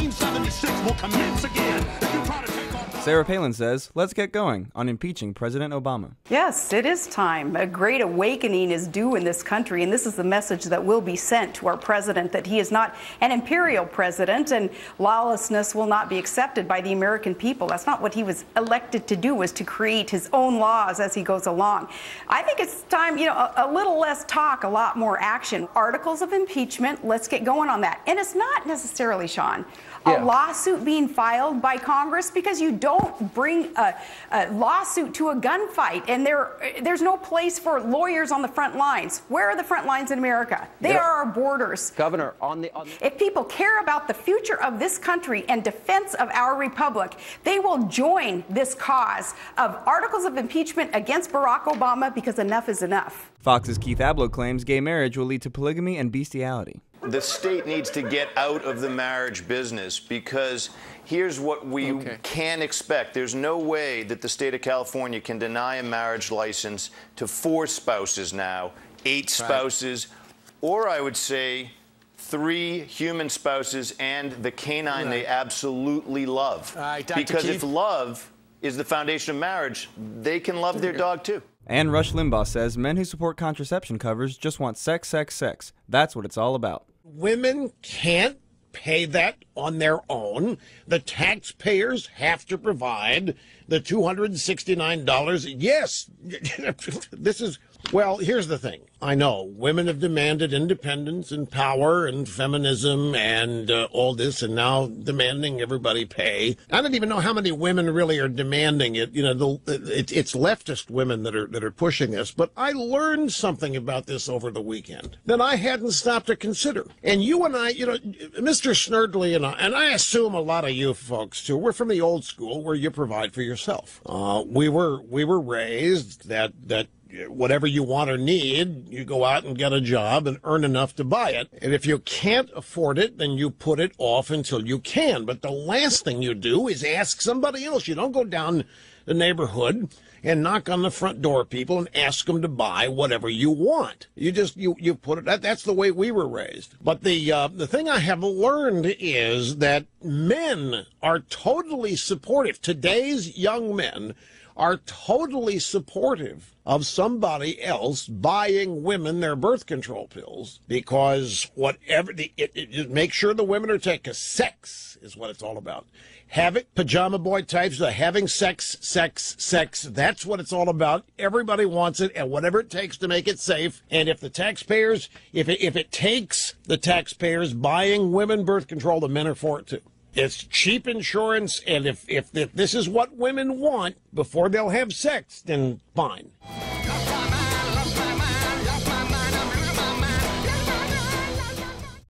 1976 will commence again. If you try to take off. Sarah Palin says, let's get going on impeaching President Obama. Yes, it is time. A great awakening is due in this country, and this is the message that will be sent to our president, that he is not an imperial president, and lawlessness will not be accepted by the American people. That's not what he was elected to do, was to create his own laws as he goes along. I think it's time, a little less talk, a lot more action. Articles of impeachment, let's get going on that. And it's not necessarily, Sean, a lawsuit being filed by Congress, because you don't bring a lawsuit to a gunfight, and there's no place for lawyers on the front lines. Where are the front lines in America? They are our borders. Governor, if people care about the future of this country and defense of our republic, they will join this cause of articles of impeachment against Barack Obama, because enough is enough. Fox's Keith Ablow claims gay marriage will lead to polygamy and bestiality. The state needs to get out of the marriage business, because here's what we can expect. There's no way that the state of California can deny a marriage license to 4 spouses now, 8 spouses, or I would say 3 human spouses and the canine they absolutely love. Because if love is the foundation of marriage, they can love their dog too. And Rush Limbaugh says men who support contraception covers just want sex, sex, sex. That's what it's all about. Women can't pay that on their own. The taxpayers have to provide the $269. Yes, this is, well, here's the thing. I know women have demanded independence and power and feminism and all this, and now demanding everybody pay. I don't even know how many women really are demanding it. It's leftist women that are pushing this. But I learned something about this over the weekend that I hadn't stopped to consider. And you and I, Mr. Snerdley and I assume a lot of you folks too, we're from the old school where you provide for yourself. We were raised that whatever you want or need, you go out and get a job and earn enough to buy it. And if you can't afford it, then you put it off until you can. But the last thing you do is ask somebody else. You don't go down the neighborhood and knock on the front door of people and ask them to buy whatever you want. You just, you put it, that's the way we were raised. But the thing I have learned is that men are totally supportive. Today's young men are totally supportive of somebody else buying women their birth control pills, because whatever just make sure the women are taking sex is what it's all about. Having pajama boy types are having sex. That's what it's all about. Everybody wants it, and whatever it takes to make it safe. And if the taxpayers, if it takes the taxpayers buying women birth control, the men are for it too. It's cheap insurance, and if this is what women want before they'll have sex, then fine.